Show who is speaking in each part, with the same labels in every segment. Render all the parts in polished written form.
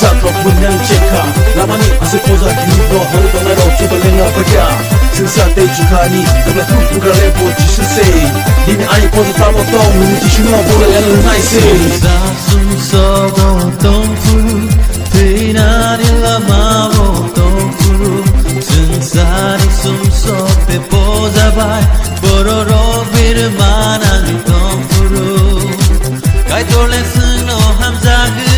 Speaker 1: Sumsok menang cekak Lamani asal poza hidup Hari tolero coba lengah berja Sensat day cukani Kabla tu pura lepo jisensei Dini ani poza tamo tong Nungi shunga bola lena naisei
Speaker 2: Sumsok Tong phuru Pinari lama tong phuru Swngchar Sumsok te poza bai Kokborok birmanang tong phuru Kai tole sno hamzagu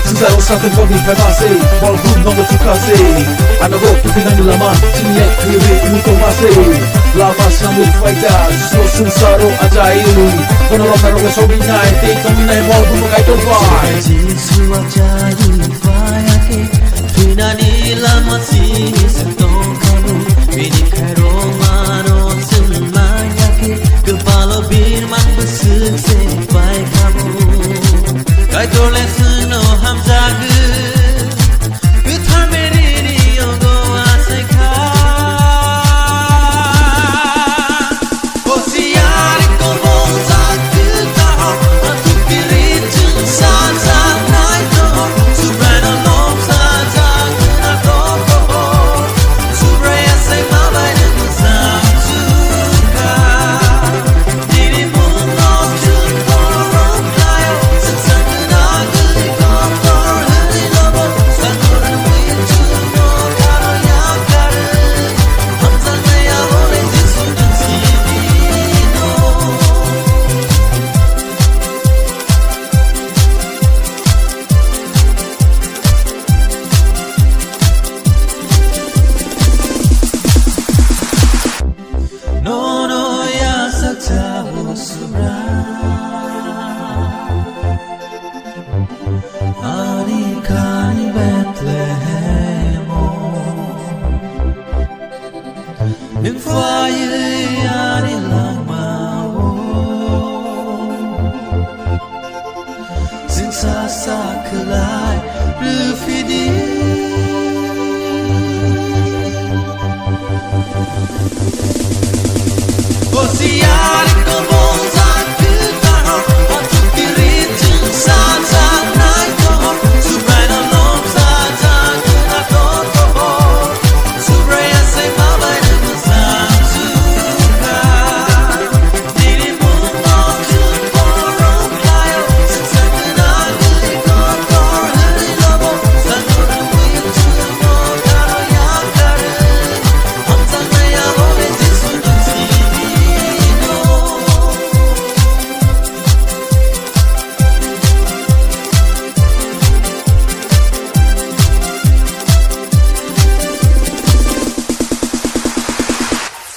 Speaker 1: Sensat usahakan kau ni privasi Walaupun nombor tukasi Anak roh pimpinan lama Cinlek kiri untuk masih Lama sambut faida Justru sensaro ajaib Penolong karungan sobi naik Tikong naik walaupun mengai terbaik
Speaker 2: Jisu ajaib Fayake Pinani lama sini Sentong kamu Bini karomano Semayake Kepala birman bersesek baik kamu Kai tole seno hamzagu Uthar meri yogo aseka Osiari ko bonza kutaho Atuk diri jeng sanza naito Subrana nom sanza kena koko Subraya say mabai dengan samsuka Dirimu nom jun borong kayo Sensat Đừng phai ani lang mau Sensat sa kelai Rufidi Osiari ko bonza kutaho Atuk diri jeng sanza naito Subrana nom sanza kena koko Subraya say mabai dengan samsuka Dirimu nom jun borong kayo Sensat kenal geli kotor heri lobo Sangoran wik jun mo karo yang karen Hamzang maya boleh jisunan sibino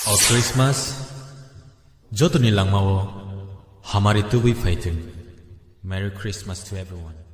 Speaker 3: और क्रिसमस जो तो नीलांग मावो हमारी तो भी fighting Merry Christmas to everyone.